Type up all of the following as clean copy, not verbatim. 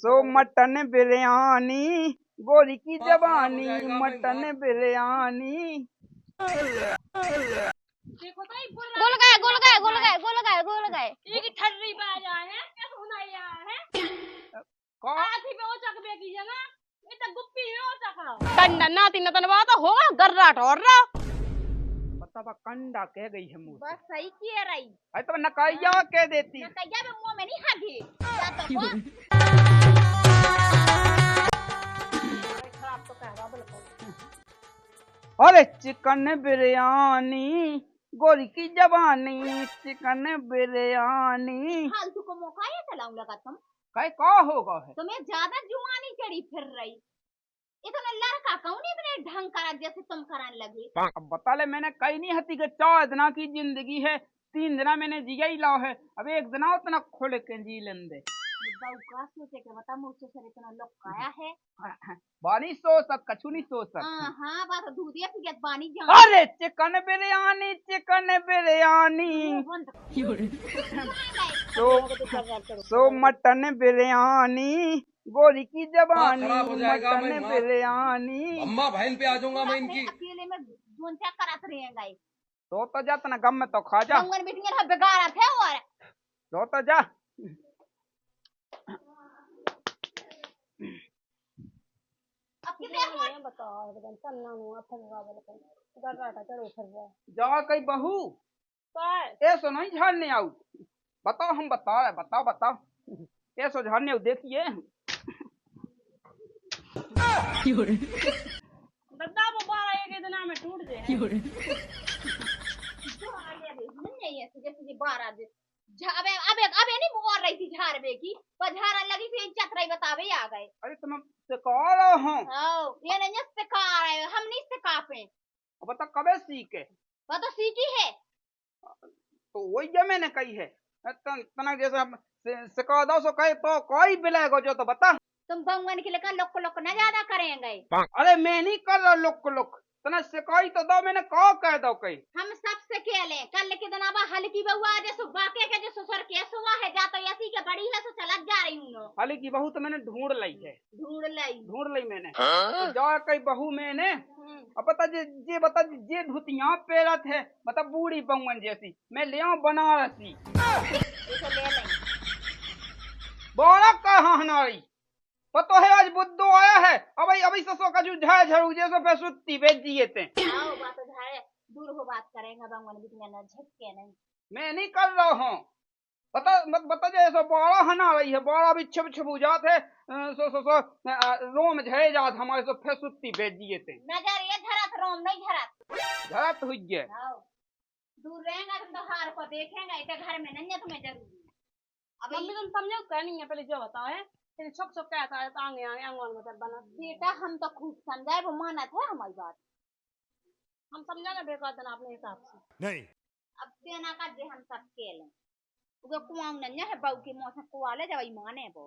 So mutton biryani गोरी की जवानी मटन बिरयानी। गुल गए गुल गए गुल गए गुल गए गुल गए एक ठर्री पे आ जाए हैं क्या सुना यार है आथी पे ओ चक बे की जना ये तो गुप्पी है ओ चक कंडा नाती नतन बात होगा गर्रा ठोर रहा पता बा कंडा कह गई है मुंह बस सही किए रही अरे तो नकाइया कह देती नकैया में मुंह में नहीं हागी या तो वो खराब तो कह रहा बिल्कुल। अरे चिकन बिरयानी गोरी की जवानी चिकन बिरयानी। फालतू को मौका ये चलाऊं लगा तुम कहे का होगा है तुम्हें ज्यादा जुआनी चढ़ी फिर रही इतना लड़का कौन इतने ढंग करा जैसे तुम कराने लगे। अब बता ले मैंने कही नहीं हती कि 4 दिना की जिंदगी है 3 दिना मैंने जिया ही लाओ है अब 1 दिना उतना खोल के जी लेंदे का सोचे के बता मुझसे सर इतना लोग काया है बानी सो सब कछु नहीं सो सब। हाँ बात दूधिया की गत बानी जान। अरे chicken biryani so mutton biryani गोरी की जवानी मटन बिरयानी। अम्मा बहन पे आ जाऊंगा मैं इनकी अकेले में जोन क्या करत रहेंगे तो जा तना गम में तो खा जा अंगन बिटिया बेगारा थे और तो जा अब कितने बताओ एकदम चलना नु अपन गावल कर गर्राटा चलो फिर जा कई बहू ए सो नहीं झाड़ने आऊ बताओ हम बताओ ए सो झाड़ने आऊ देखिए दादा वो 12 एक दिन में टूट जाए नहीं है जैसे 12 दिन अबे नहीं बोल रही थी झाड़वे की पर झाड़न लगी थी चतराई बतावे आ गए। अरे तुम सिखा रहा हूँ ये नहीं सिखा रहे हम नहीं सिखाते बता कबे सीखे वो तो सीखी है तो वही जो मैंने कही है तना जैसे सिखा दो सो कहे तो कोई बिलेगो जो तो बता तुम भगवान के लेकर लोक न ज्यादा करेंगे। अरे मैं नहीं कर रहा लोक तना सिखाई तो दो मैंने कहा कह दो कही हम सबसे खेले कल के दिन अब हल्की बहुआ जैसे बाके के जैसे सर के सुआ है जा तो ऐसी के बड़ी है तो चलत जा रही हूं हल्की बहू तो मैंने ढूंढ ली मैंने तो जा कई बहू मैंने अब बता जे धुतियां पेरत है बता बूढ़ी बंगन जैसी मैं ले आऊं बनारसी बड़ा कहा हनारी पतो है आज बुद्धो आया है अभी ससो का जो झड़ू जैसे पे सुत्ती बेच दिए थे आओ बात झाड़े दूर हो बात करेंगे भगवान बिटिया न झटके नहीं मैं नहीं कर रहा हूँ बता जैसे बड़ा हना रही है बड़ा भी छुप जात है सो रोम झड़े जात हमारे सो फिर सुत्ती बेच दिए थे नजर ये झरत रोम नहीं झरत हुई है दूर रहेगा तुम तो हार को देखेंगे इतने घर में नहीं है तुम्हें जरूरी अब मम्मी तुम समझो क्या नहीं है पहले जो बताओ है तेरे छक कहता है आगे आंगन में बना बेटा हम तो खूब समझाए वो मानत है हमारी बात हम समझाना बेकार देना अपने हिसाब से नहीं अब देना का जे हम सब खेलें उगे कुआं नन्या है बाऊ की मौसम कुआले जब माने वो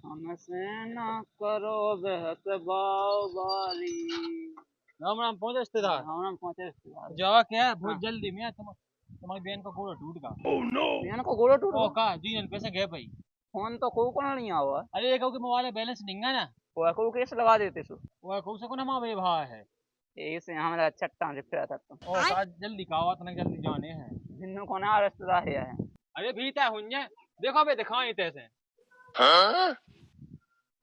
हमसे ना करो बहस बारी राम राम पहुंचे रिश्तेदार हम पहुंचे रिश्तेदार जावा क्या है बहुत जल्दी में तुम्हारी बहन का गोड़ा टूट गया बहन को गोड़ा टूट का जी पैसे गए भाई फोन तो को नहीं आवा अरे ये कहूँ कि मोबाइल में बैलेंस नहीं है ना वो को कैसे लगा देते सो वो कहूँ से ना हमारे भाई है ऐसे हमारा चट्टान से फिरा था ओ आज जल्दी कावा तने जल्दी जाने हैं जिन्हों को ना रिश्तेदार है अरे भीता हुन्ने देखो बे दिखाई तैसे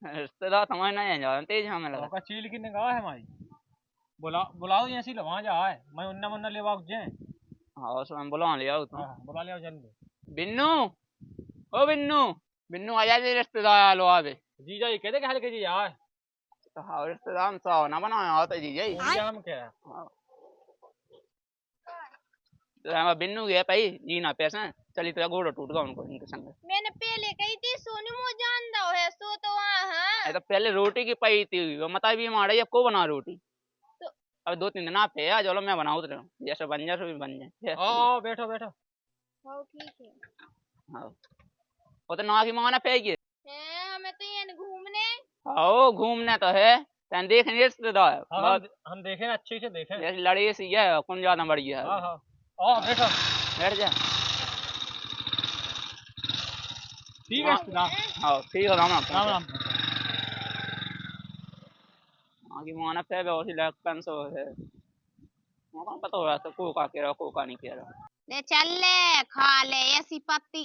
रिश्तेदार तुम्हारे नहीं जाओ तेज हमें लगा का चील की निगाह है हमारी बुलाओ ऐसी वहां जा है मैं उन्ना मुन्ना ले वाक जाए हां सो हम बुला ले आओ तो बुला ले आओ जल्दी बिन्नू आ जा रिश्तेदार आ लो आवे जीजा ये कहते कि हल्के जी यार तो हाँ रिश्तेदार हम सो ना बनाया होता जीजा हम क्या तो बिन्नू गया भाई जी ना पैसा चली तो गोड़ा टूट गया उनको इनके संग मैंने पहले कही थी सोनू मो जान दो है सो तो वहां तो पहले रोटी की पई थी वो मता भी मारे अब को बना रोटी तो अब 2-3 दिन आप है चलो मैं बनाऊं तो जैसे बन जाए भी बन जाए हां बैठो हां ठीक है हां वो तो ना की मांगना फेंकिए हमें तो ये घूमने आओ घूमने तो है तन देखने रिश्तेदार हम देखें अच्छे से देखें जैसे लड़ी सी है कौन ज्यादा बड़ी है हां हां आओ बैठो बैठ जा ठीक है रिश्तेदार। हाँ ठीक है, राम राम। राम राम। आगे माना पे बहुत ही लग पेंसो है, मुझे पता हो रहा था कोका कह रहा कोका नहीं कह रहा। ले चल ले खा ले ऐसी पत्ती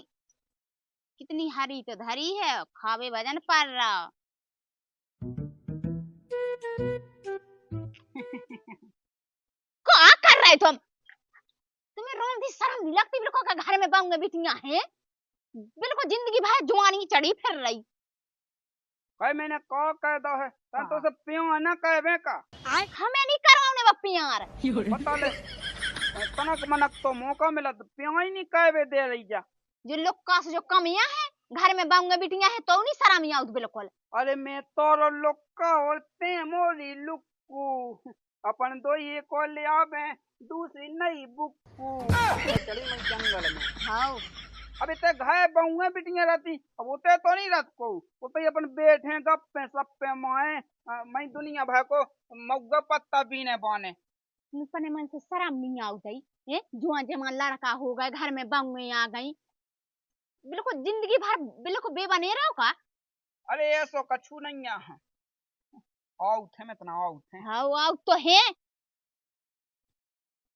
कितनी हरी तो धरी है, खावे वजन पड़ रहा। क्या कर रहे तुम? तुम्हें रोम दी शर्म नहीं लगती? बिल्कुल का घर में बांगे बिटियां हैं, बिल्कुल जिंदगी भर जुआनी चढ़ी फिर रही। भाई मैंने कह कह दो है तन तो सब पियो ना कहवे का। हमें नहीं करवाने बप्पी यार। पता ले तनक मनक तो मौका मिला तो पियो ही नहीं कहवे दे रही जा। जो लुक्का से जो कमियां हैं घर में बांगे बिटियां हैं तो नहीं शर्म आउत बिल्कुल। अरे मैं तो लुक्का और ते मोरी लुक्कू अपन दो ये को ले आवे दूसरी नहीं बुक्कू। चली मैं जंगल में। हाँ अबे ते घाय बहुए बिटियां रहती, अब उते तो नहीं रख को उते अपन बैठे गप्पे सप्पे माए मैं दुनिया भर को मौगा पत्ता पीने पाने। अपने मन से शर्म नहीं आउत है? जुआ जवान लड़का हो गए घर में बांगे आ गई, बिल्कुल जिंदगी भर बिल्कुल बेबने रहो का। अरे ऐसो कछु नहीं है, आउट है मैं इतना आउट है। हाँ आउट तो है।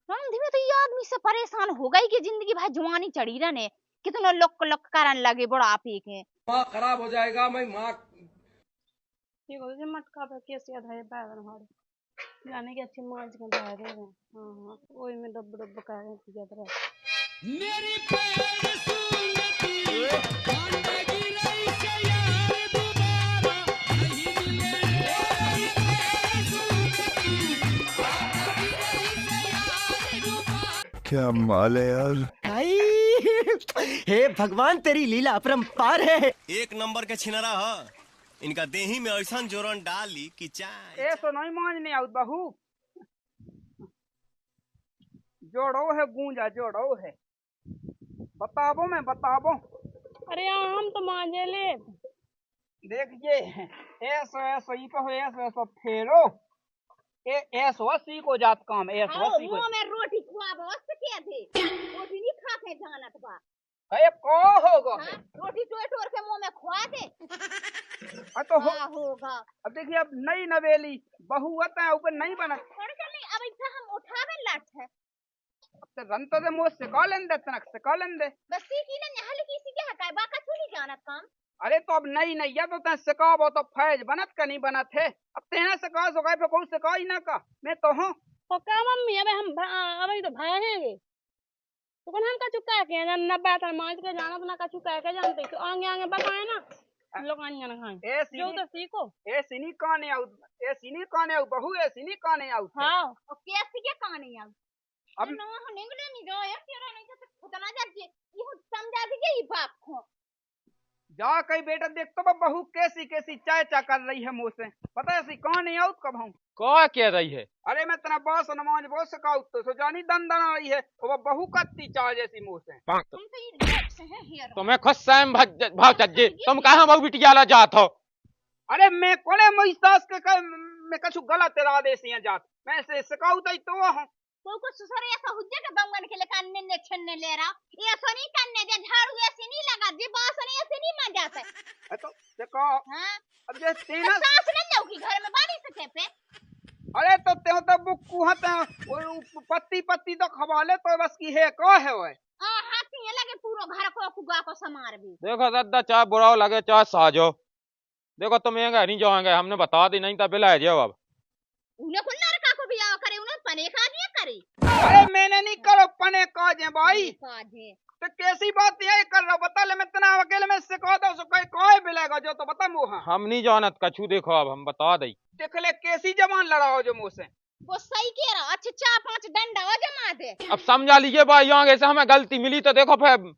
रामधी में तो ये आदमी से परेशान हो गई कि जिंदगी भर जुआनी चढ़ी रहने, कितना लुक लुक करन लगे बुढ़ापे के। माँ खराब हो जाएगा, मैं माँ ठीक हो जो मटका पे कैसे आधा बैगन हारे जाने के अच्छी मांझ के बाहर है। हां हां ओई में डब डब का है कि ज्यादा मेरी पैर सुनती मांगेगी रही से यार दोबारा नहीं मिले। क्या माल है यार। हे भगवान तेरी लीला अपरंपार है। एक नंबर के छिनरा ह इनका देही में ऐसा जोरन डाली कि चाय। ऐसो नहीं मांझ नहीं आउट बहू, जोड़ो है गूंजा जोड़ो है, बताबो मैं बताबो। अरे हम तो मांझे ले देखिए ऐसो ऐसो ही कहो ऐसो ऐसो फेरो ऐसो सी को जात काम ऐसो सी को। मुंह में रोटी खुआबो सके थे, रोटी नहीं खाते जानत बा। अरे को होगा रोटी टोर टोर के मुंह में खुआ दे तो हो। होगा। अब देखिए अब नई नवेली बहू होता है ऊपर नहीं बना थोड़ी चली अब इतना हम उठावे लट है। तो रन तो दे मुझसे कॉल दे तनक से कॉल दे बस सीखी ना हल्की सी क्या है बाका छुली जानत काम। अरे तो अब नहीं नहीं या तो तैं सिखाओ तो फैज बनत का नहीं बनत है। अब तेना सिखा सो पे कोई सिखा ही ना का मैं तो हूं तो क्या मम्मी अब हम अब तो भाई हैं तो कौन हम का चुका के ना बात मांझ के जाना अपना का चुका के जानते तो आगे आगे बताए ना लोग आने ना खाएं ए जो तो सीखो। ए सीनी काने आउट ए सीनी काने आउट बहू ए सीनी काने आउट। हां और कैसे क्या कहानी है अब ना निकले नहीं जो यार तेरा नहीं तो खुदा जाके ये समझा दीजिए ये बाप को। जा कई बेटा देख तो बहू कैसी कैसी चाय चा कर रही है मुंह से, पता है सी काने आउट कब हूं क्या कह रही है? अरे मैं तना बॉस नमाज बहुत सिखाऊ तो सोचानी दन रही है वो बहू कत्ती चाय जैसी मुंह से। तुम तो ये लोग से है हियर। तुम्हें खुद सैम भाव चज्जे तुम कहां बहु बिटिया ला जात हो? अरे मैं कोने मुइसास के मैं कछु गलत तेरा देसी है जात मैं से सिखाऊ तो हूं तो कुछ ससुर ऐसा हुज्जे के बंगन के लिए कानने ने छन्ने ले रहा ये ऐसा नहीं करने दे झाड़ू ऐसे नहीं लगा दे बास नहीं ऐसे नहीं मान जाता तो देखो हां अब जे तेना सास न जाओ की घर में बानी सके पे। अरे तो ते तो बुक्कू हता वो पत्ती पत्ती तो खवाले तो बस की है का है ओए हां हाथी ये लगे पूरा घर को कुगा को समार भी। देखो दादा चाहे बुरा लगे चाहे साजो देखो तुम ये नहीं जाओगे हमने बता दी नहीं तो बिला जाओ। अब उन्हें को लड़का को भी आओ करे उन्हें पने का दिया करे। अरे मैंने नहीं करो पने काजे भाई काजे तो कैसी बात ये कर रहा बता ले मैं तना अकेले में सिखा दो सो कोई कोई बिलेगा जो तो बता मुंह हम नहीं जानत कछु देखो अब हम बता दई देख ले कैसी जवान लड़ाओ जो मुंह से। वो सही कह रहा अच्छा 4-5 डंडा हो जमा दे। अब समझा लीजिए भाई आगे से हमें गलती मिली तो देखो फिर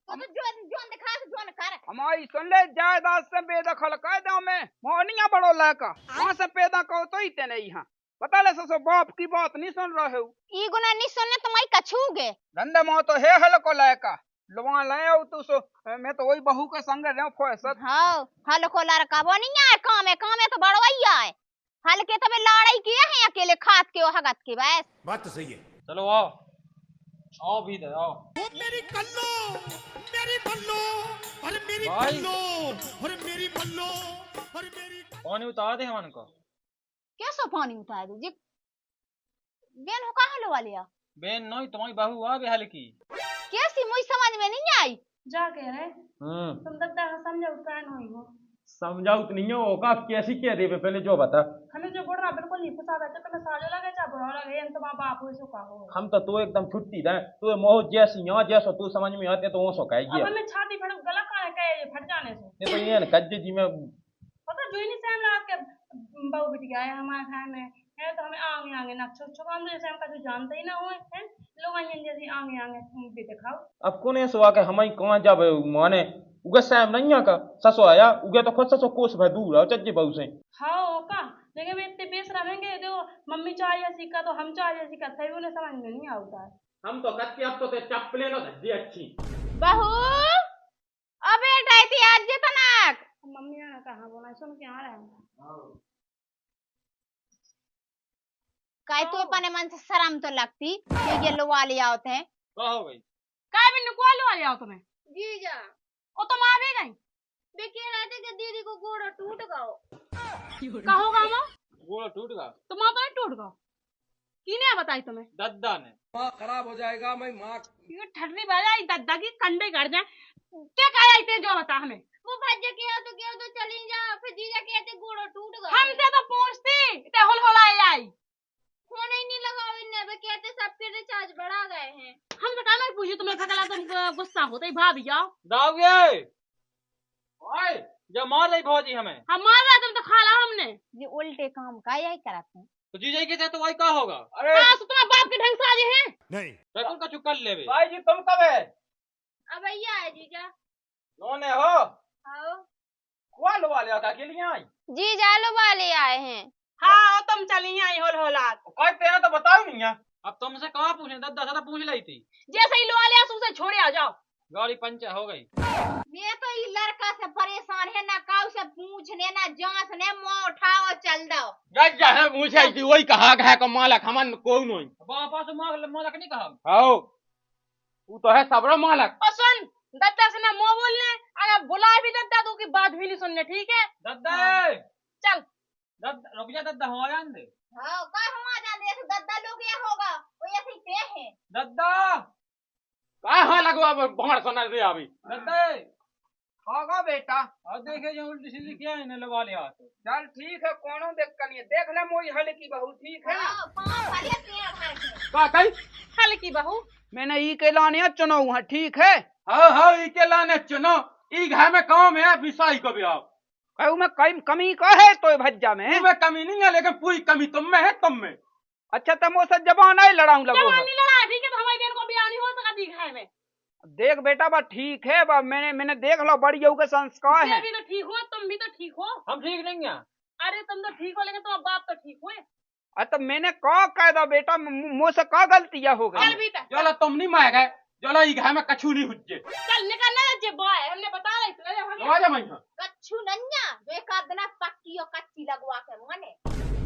अब जोन दिखा जोन कर हमारी सुन ले जायदाद से बेदखल कर दो मैं मोहनिया बड़ो लड़का वहां से पैदा कहो तो ही ते नहीं हां बता ले सो बाप की बात नहीं सुन रहे हो ई गुना नहीं सुनने तुम्हारी कछूगे धंधे मो तो है हल को लड़का लवा ले आओ तू सो मैं तो वही बहू के संग रहूं फैसद। हां हल को लड़का वो नहीं है काम है तो बड़वैया है हल के तबे लड़ाई किए हैं अकेले खात के हगत के बस बात तो सही है। चलो आओ आओ भी दे आओ मेरी कल्लो मेरी बल्लो और मेरी भाई। बल्लो और मेरी बल्लो और मेरी पानी उतार दे हमन को। कैसो पानी उतार दे जी बेन हो कहाँ लो वालिया बेन नहीं तुम्हारी बहू आ बेहल की। कैसी मुझे समझ में नहीं आई जा कह रहे तुम दद्दा का समझो कान होई हो। समझाऊ तो नहीं होगा कैसी कह दे पहले जो बता। हमें जो बोल रहा बिल्कुल नहीं फसादा तो तुम्हें साजो लगे चा बुरा लगे हम तुम्हारा बाप हो सो का हो। हम तो एकदम छुट्टी दे तू मोह जैसी यहाँ जैसो तू समझ में आते तो वो सो कहेगी। अब हमें छाती फट गला का कहे फट जाने से ये तो ये न कज्जे जी में पता जो ही नहीं से हम रात के बहू बिटिया है हमारे घर में है तो हमें आगे आगे ना छुप हम जैसे हम कभी जानते ही ना हुए हैं लोग आइए जैसे आगे आगे भी दिखाओ। अब कौन ऐसा आके हम कहाँ जब माने उगे सैम नहीं का ससो आया उगे तो खुद ससो कोस भाई दूर आओ चज्जे बहू से। हाँ का लेकिन वे इतने बेस रहेंगे देखो मम्मी चाहिए सीखा तो हम चाहिए सीखा सही उन्हें समझ में नहीं आता है। हम तो कच्चे अब तो चप्पले लो धज्जी अच्छी। बहू अबे डैती आज जे तनक मम्मी ने कहा बोला सुन के आ रहे हैं काय तो अपने मन से शर्म तो लगती ये लोवा ले आते हैं। क्या हो गई काय भी निकाल लो आ तुम्हें जीजा ओ तुम आ भी गई देखिए रहते कि दीदी को गोड़ टूट गओ कहो गामा गोड़ टूट गया तुम्हारा तो नहीं टूट गया किने बताई तुम्हें दद्दा ने। माँ खराब हो जाएगा मैं माँ ये ठर्री बजाई दद्दा की कंडे कर जाए क्या कहा जाते जो बता हमें वो भज्ज के तो चली जा फिर जीजा कहते गोड़ टूट गया हमसे तो पूछती ते होल आई फोन ही नहीं लगाओ इन्हें वे कहते सबके रिचार्ज बढ़ा गए हैं। हमसे कहना ही पूछी तुम्हें खकला तुम गुस्सा होते ही भाभी जाओ दाऊगे ओए जब मार रही भौजी हमें हम मार रहा तुम तो खा ला हमने ये उल्टे काम का यही कराते हैं। तो जीजा के तो वही क्या होगा। अरे हाँ तो तुम्हारे बाप के ढंग से आज हैं नहीं बिल्कुल का चुप कर ले भाई जी तुम कब है? अब भैया है जीजा लोने हो आओ कुआ लो वाले आता के लिए आई जीजा लो वाले आए हैं। हाँ तुम चली आई होल कहते हैं तो बताओ नहीं है। अब तुमसे कहाँ पूछे दद्दा से तो पूछ ली थी। जैसे ही लो लिया उसे छोड़े आ जाओ गाड़ी पंचर हो गई। मैं तो ये लड़का से परेशान है ना काऊ से पूछने ना जांचने मुंह उठाओ चल दो जज है मुझे थी वही कहा है को मालक हमन कोई नहीं बापा से मालक नहीं कहा। आओ तू तो है सबरो मालक। और सुन दद्दा से ना मुंह बोलने अगर बुलाए भी दद्दा तो की बात भी नहीं सुनने ठीक है। दद्दा चल दद्दा रुक जा दद्दा हो जान दे। हां का हम आ जा दे दद्दा लोग ये होगा वो ऐसे ही पे है दद्दा कहाँ लगवा भोंड सुना दे अभी दद्दा होगा बेटा अब देखे जो उल्टी सीधी क्या है लगा लिया तो चल ठीक है कोनो देख कनिए देख ले मोई हल की बहू ठीक है ना। हां पांच वाले पे है का कही हल की बहू मैंने ई के लाने चुनाव है ठीक है। हाँ ई के लाने चुनो ई घर में काम है विसाई को भी आओ कहूँ मैं कमी का है तो भज्जा में में कमी नहीं है लेकिन पूरी कमी तुम में है तुम में। अच्छा तब मुझसे जबान नहीं लड़ाऊं लगो जवान नहीं लड़ा ठीक है तो हमारी बहन को ब्याह नहीं हो सका दी घर में देख बेटा बा ठीक है बा मैंने देख लो बड़ी बहू के संस्कार ये है। भी तो ठीक हो तुम भी तो ठीक हो। हम ठीक नहीं है। अरे तुम तो ठीक हो लेकिन तुम्हारा बाप तो ठीक हुए। तो मैंने का कह दो बेटा मुझसे का गलतियां हो चल गई। बेटा चलो तुम नहीं मार गए चलो ई घर में कछु नहीं हुज्जे चल निकलना जे बॉय हमने बता रहे थे आ जा मैं कच्छु नन्या जो एक आध दिन पक्की और कच्ची लगवा के माने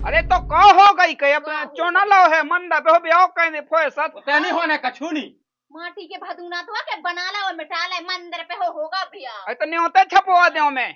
अरे तो का हो गई के अब चोना लो है मंडा पे हो ब्याह कहने फोए सत नहीं होने कछु नहीं माटी के भदूना तो के बना ला और मिटा ला मंदिर पे होगा भैया तो नहीं होते छपवा दे मैं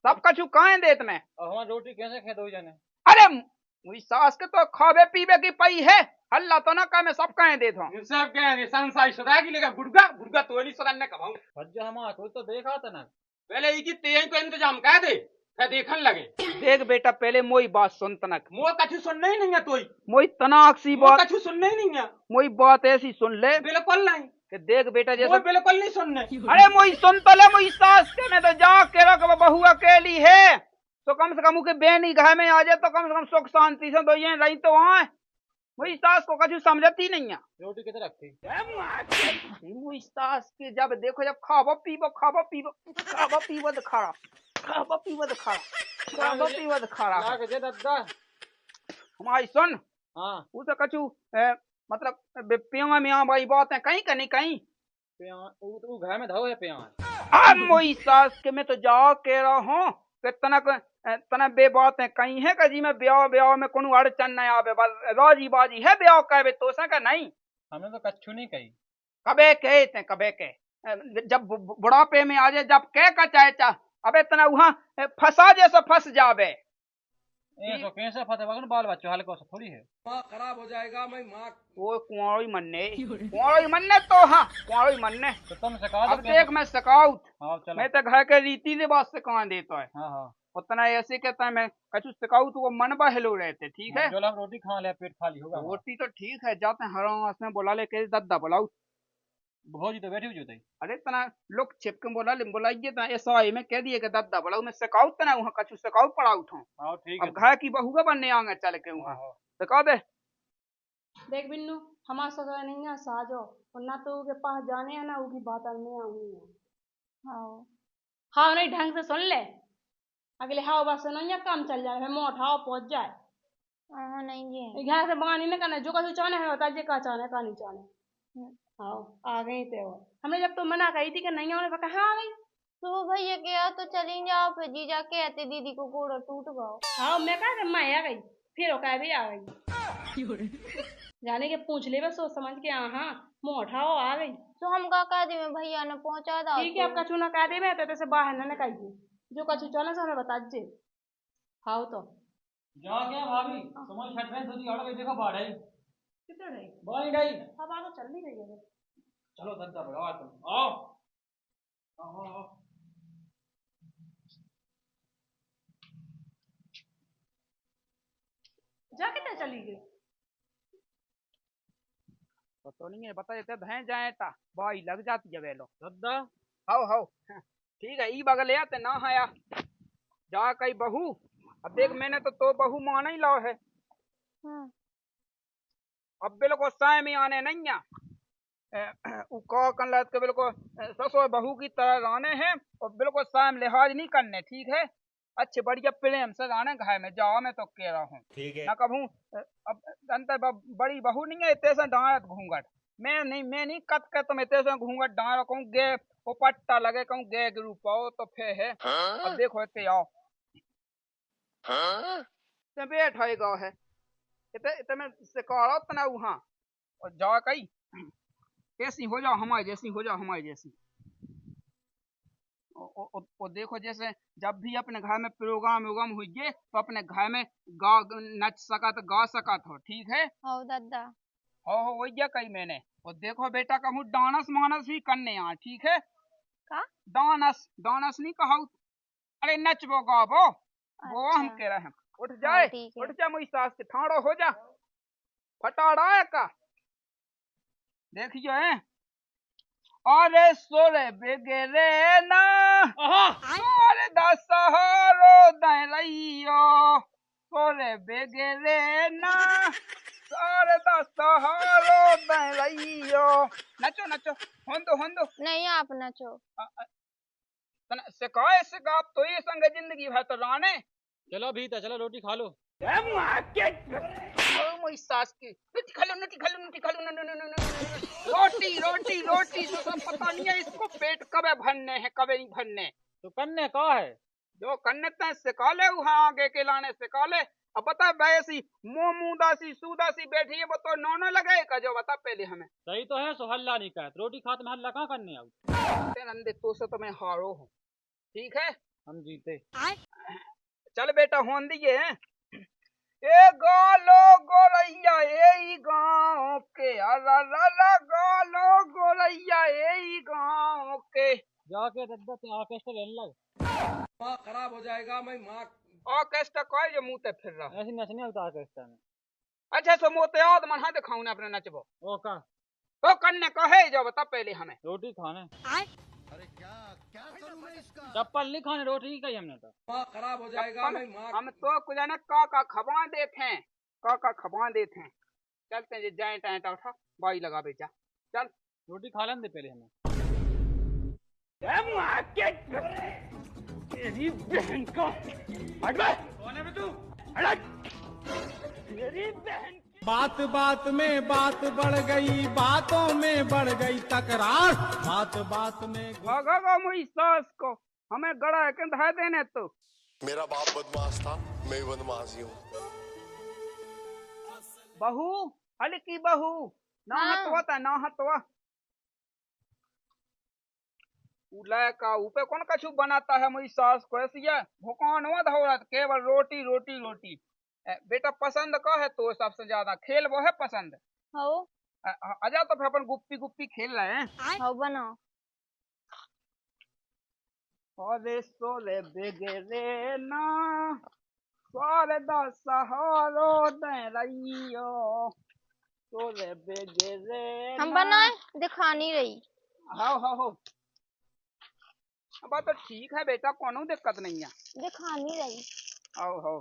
सब कछु कहे देत में। और हमारी रोटी कैसे खे दो जाने। अरे मुई सास के तो खावे पीवे की पई है हल्ला तो ना का मैं सब कहे देत हूं सब कह संसार सदा की लेकर गुड़गा गुड़गा तो नहीं सदा ने कभाऊं भज्जा हमारा कोई तो देखा था ना पहले ई की तेई को इंतजाम कह दे फिर देखन लगे। देख बेटा पहले मोई बात सुन तनक मुझे कछु सुनना ही नहीं है तोई मोई तनाक सी बात कछु सुनना ही नहीं है मोई बात ऐसी सुन ले बिल्कुल नहीं कि देख बेटा वो जैसे बिल्कुल नहीं सुनने। अरे मोई सुन तो ले मोई सास के में तो जा के रख बहू अकेली है तो कम से कम के बहन ही घर में आ जाए तो कम से कम सुख शांति से तो ये रही तो वहाँ मोई सास को कछु समझती नहीं है। रोटी किधर रखी मोई सास के जब देखो जब खाबो पीबो तो खारा खाबो पीबो तो खारा लाग दे दद्दा हमारी सुन हां वो तो कछु मतलब पिया में भाई बात है कहीं कहीं कहीं वो घर में धो है प्याज अब मोई सास के मैं तो जा के रहा हूँ कि तना बेबात है कहीं है कि जी में ब्याह में कोनो अड़चन नहीं आवे बस राजी बाजी है ब्याह कहबे तो का नहीं हमने तो कच्छु नहीं कही कबे के थे कबे के जब बुढ़ापे में आ जाए जब के का चाहे अबे तना वहाँ फंसा जैसा फंस जावे तो कैसे फते वगन बाल बच्चों हल्को से थोड़ी है माँ खराब हो जाएगा मैं माँ वो कुआरी मन्ने तो हाँ कुआरी मन्ने तो तुम सिखा दो अब देख मैं सिखाऊत हाँ चलो मैं तो घर के रीति रिवाज सिखा देता है हाँ हाँ उतना ऐसे कहता है मैं कछु सिखाऊ तो वो मन बहलो रहते ठीक है जो हम रोटी खा ले पेट खाली होगा रोटी तो ठीक है जाते हैं हराम में बोला ले के दद्दा बुलाऊ भौजी तो बैठी हुई होती अरे तना लोग छिप के बुलाइए तना ऐसा ही मैं कह दिए कि दद्दा बुलाऊ मैं सिखाऊ तना वहाँ कछु सिखाऊ पढ़ाऊ था हाँ ठीक अब घर की बहू का बनने आगे चल के वहाँ सिखा दे देख बिन्नू हमारा सगा नहीं है साजो और ना तो उसके पास जाने है ना उसकी बात में आऊंगी हाँ हाँ नहीं ढंग से सुन ले अगले हाँ बस सुनो या काम चल जाए मैं मोटा पहुंच जाए हाँ नहीं जी घर से बगानी नहीं करना जो कुछ चाहना है बता जे का चाहना है का नहीं चाहना हाँ आ गई थे वो हमने जब तो मना कही थी कि नहीं आने पर हाँ आ गई तो भैया गया तो चली जाओ फिर जीजा कहते दीदी को गोड़ा टूट गया हाँ मैं कहा मैं आ गई फिर वो भी आ गई जाने के पूछ ले बस सोच समझ के हाँ मोटा हो आ गई तो हम का कह दी मैं भैया ने पहुंचा दा ठीक है आपका चूना कह दे मैं तो बाहर ना निकालिए जो कछु चलना से हमें बता दीजिए हाँ तो जा क्या भाभी तुम्हारी छठ में दूधी और देखो बाढ़ है कितने रही बाढ़ गई अब आ तो चल नहीं रही है चलो धंधा बढ़ाओ तुम आओ आओ आओ जा कितने चली गई तो नहीं है बता देते भैं जाए ता बाई लग जाती है वेलो धंधा हाउ ठीक है ई बगल आते ना आया जा कई बहू अब देख मैंने तो बहू माना ही लाओ है अब बिल्कुल साय में आने नहीं के बिल्कुल ससुर बहू की तरह आने हैं और बिल्कुल साय में लिहाज नहीं करने ठीक है अच्छे बढ़िया प्रेम से आने घर में जाओ मैं तो कह रहा हूँ ठीक है ना कहूँ अब अंतर बड़ी बहू नहीं है इतने से डांट घूंघट मैं नहीं कत कर तुम इतने से घूंघट डांट कहूँ गे वो पट्टा लगे कहूँ गे गिरू पाओ तो फिर है अब देखो इतने आओ बैठ है इतने में सिकारा तना वहाँ और जा कई ऐसी हो जाओ हमारी जैसी हो जाओ हमारी जैसी और देखो जैसे जब भी अपने घर में प्रोग्राम हुई तो अपने घर में गा नच सका तो गा सका तो ठीक है हो दादा हो वही गया कही मैंने और देखो बेटा कहूँ डांस मानस भी करने यहाँ ठीक है का डांस नहीं कहूँ अरे नचबो गाबो वो हम कह रहे हैं उठ जा मुझी सास के ठाड़ो हो जा फटाड़ा है का देखियो है अरे सोरे बेगेरे ना सोरे दसहरो दलियो सोरे बेगेरे ना सोरे दसहरो दलियो नचो होंदो नहीं आप नाचो सिखा तो ये संग जिंदगी भर तो राने चलो भीतर चलो रोटी खा लो सास की रोटी खा लो रोटी तो सब पता नहीं है इसको पेट कबे भरने हैं कबे नहीं भरने तो कन्ने का है जो कन्ने तय सिखा ले वहाँ आगे के लाने सिखा ले अब बता वैसी मुदासी सूदासी बैठी है वो तो नौना लगाएगा जो बता पहले हमें सही तो है सो हल्ला नहीं कहते रोटी खाते में हल्ला कहाँ करने आओ नंदे तो से तो मैं हारो हूँ ठीक है हम जीते चल बेटा होन दिए हैं ए गालो गोरैया ए गाँव के अरा गालो गोरैया ए गाँव के जाके दद्दा ते ऑर्केस्ट्रा ले लग माँ खराब हो जाएगा मैं माँ ऑर्केस्ट्रा कोई जो मुंह ते फिर रहा ऐसे नचने होता ऑर्केस्ट्रा में अच्छा सो मोते याद मन हाथ दिखाऊं ना अपने नचबो ओ का तो कन्ने कहे जो बता पहले हमें रोटी खाने अरे क्या करूं मैं इसका चप्पल नहीं खाने रोटी ही कही हमने तो माँ खराब हो जाएगा मैं माँ हम तो कुछ ना का खबा देते हैं का खबा देते हैं चलते हैं जाए टाइम उठा बाई लगा बेचा चल रोटी खा लें दे पहले हमें तेरी बहन का कौन है तू मेरी बहन बात बात में बात बढ़ गई बातों में बढ़ गई तकरार बात में भागा मुझी सास को हमें गड़ा है कंधा देने तो मेरा बाप बदमाश था मैं भी बदमाश ही हूँ बहू हल्की बहू ना हाँ। हतवा था ना हतवा उला का ऊपर कौन कछु बनाता है मेरी सास को ऐसी है भुकान मत हो रहा केवल रोटी रोटी रोटी। बेटा पसंद का है तो सबसे ज्यादा खेल वो है पसंद। हो आजा तो फिर अपन गुप्पी गुप्पी खेल रहे हैं। हो बनाओ। अरे सोले बेगरे ना सारे दा सहारो दे रहियो सोले बेगरे हम बनाए दिखा नहीं रही। हाँ अब तो ठीक है बेटा कोनो दिक्कत नहीं है। दिखा नहीं रही। हो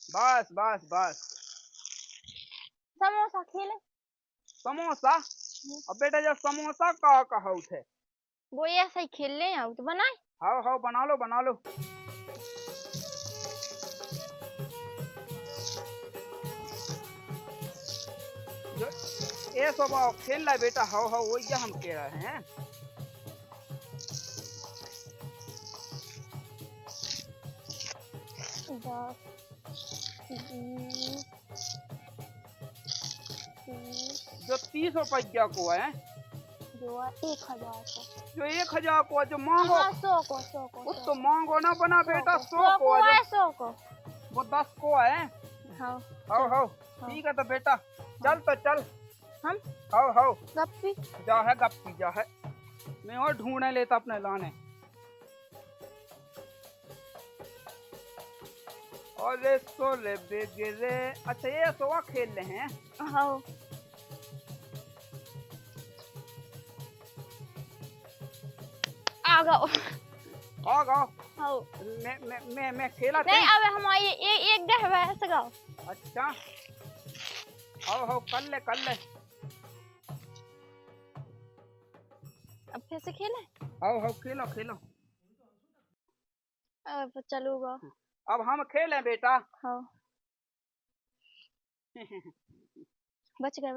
बस बस बस। समोसा खेले। समोसा अब बेटा जब समोसा का कहो थे वो ऐसा ही खेल ले आओ तो बनाए। हाँ बना लो बना लो। जो ये सब खेल रहा है बेटा हाँ वही हम कह रहे हैं। जो 30 रुपया को है जो 1000 को जो 1000 को जो मांगो 100 को उस तो मांगो ना बना बेटा 100 को है 100 को वो 10 को है। हाँ ठीक है तो बेटा चल तो चल हम हाँ गप्पी जा है गप्पी जा है मैं और ढूंढने लेता अपने लाने। और ये सोले बेगरे अच्छा ये सोवा खेल रहे हैं। हाँ आ गओ हाँ मैं खेला नहीं अब हमारी एक गह वैसे गाओ। अच्छा हाँ कर ले अब फिर से खेले। हाँ खेलो अब चलूगा। अब हम खेलें बेटा। हाँ बच गए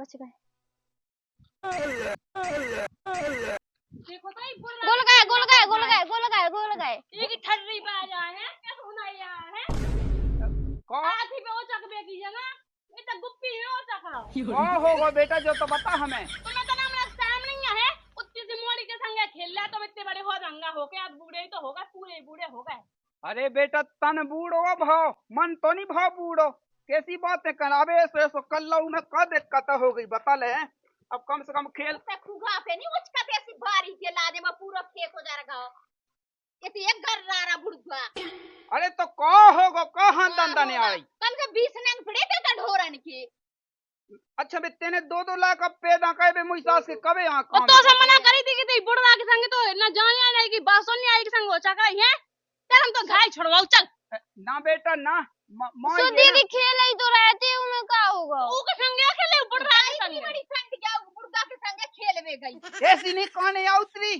गोल गए एक ठर्री पे आ जाए हैं कैसे होना है आधी पे ओ चक बेगी है ना ये तो गुप्पी है ओ चक होगा बेटा जो तो बता हमें। तुम्हें तो नाम रख टाइम नहीं है उतनी सी मोड़ी के संगे खेल रहा तुम इतने बड़े हो रंगा हो के आज बूढ़े ही तो होगा पूरे बूढ़े हो गए। अरे बेटा तन बूढ़ो भाव मन तो नहीं भाव बूढ़ो कैसी बातें करावे सो कल में का दिक्कत हो गई बता ले। अब कम से कम खेल खुगा पे नहीं उचका ऐसी बारी के लादे में पूरा खेत हो जाएगा ये तो एक घर रहा बुढ़वा। अरे तो का होगा कहां दंदा नहीं आ रही कम से 20 नंग पड़े थे ढोरन के। अच्छा बे तेने 2-2 लाख अब पैदा करे बे मुई सास के कबे यहां काम तो सब मना करी थी कि ते बुढ़वा के संग तो ना जाने नहीं कि बात सुनने आई के संग हो चका है चल हम तो घायल छोड़वाओ चल ना बेटा ना सुधी की खेल ही तो रहती हूं मैं का होगा ओ के संग खेले बुढ़वा के संग बड़ी ठंड क्या बुढ़वा के संग खेलवे गई ऐसी नहीं काने उतरी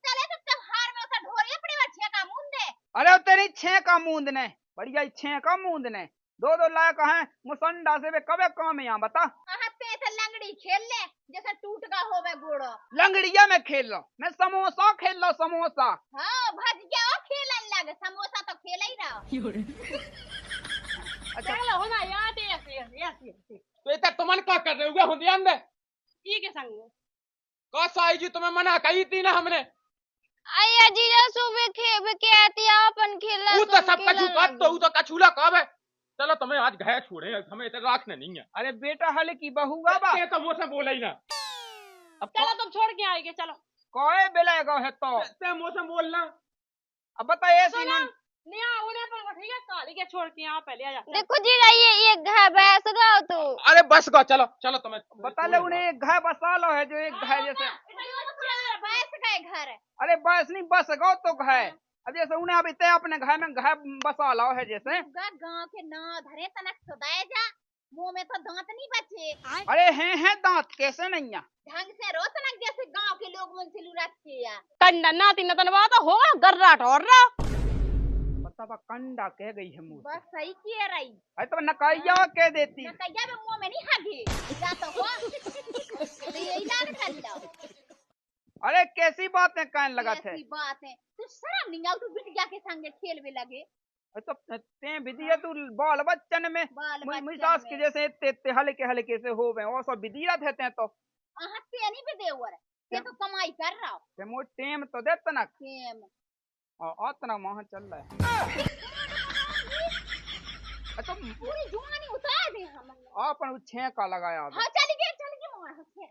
चले तो त्योहार में उसे ढोरिया पड़ी बच्चे का मुंह दे। अरे तेरी 6 का मूंद ने बढ़िया 6 का मूंद ने 2-2 लाख है मुसंडा से वे कबे काम यहां बता। पे से लंगड़ी खेल ले जैसे टूट का होवे गोड़ो लंगड़िया में खेल लो मैं समोसा खेल लो समोसा। हाँ भज गया खेलन लग समोसा तो खेल ही रहा। अच्छा चलो होना याद है तो इतना तुमन का कर रहे हो ध्यान दे ई के संग कौसा आई जी तुम्हें मना कही थी ना हमने आया जीजा सुबह खेब के आती अपन खेला वो तो सब कछु बात तो वो तो कछूला कब है। चलो तुम्हें आज घाय छोड़े हमें इतना राखने नहीं है। अरे बेटा हले की बहू बाबा ये तो मुझसे बोला ही ना अब चलो तुम छोड़ के आएंगे चलो कोई बेलेगा है तो ते मुझसे बोलना अब बता ऐसी नहीं नहीं उन्हें पर ठीक है काली के छोड़ के यहाँ पहले आ जा। देखो जीजा ये घर बैस गया तो अरे बस गो चलो चलो तुम्हें बता ले उन्हें एक घर बसा लो है जो एक घर जैसे बैस गए घर। अरे बस नहीं बस गो तो घर अब जैसे उन्हें अभी ते अपने घर में घर बसा लो है जैसे गांव के ना धरे तनक सुदाए जा मुंह में तो दांत नहीं बचे। अरे हैं दांत कैसे नहीं है ढंग से रो तनक जैसे गांव के लोग मुझसे लुरत के या कंडा नाती नतन बात होगा गर्रा ठोर रहा पता बा कंडा कह गई है मुंह बस सही किए रही। अरे तो नकाइया कह देती नकाइया में मुंह में नहीं हगी जा तो हो तो यही लान कर लो। अरे कैसी बातें कहने लगा थे ऐसी बात है तू शर्म नहीं आउ तू बिटिया के संग खेलवे लगे। तो ते विधि है तू बाल बच्चन में मुई सास के जैसे ते हल्के से हो गए और सब विधि रहते हैं तो आहत से नहीं भी देवर ते तो कमाई कर रहा हो ते मोर टेम तो दे तनक सेम और अतना वहां चल रहा है तो पूरी जुआनी उतार दे हम अपन छे का लगाया हाँ चल के वहां से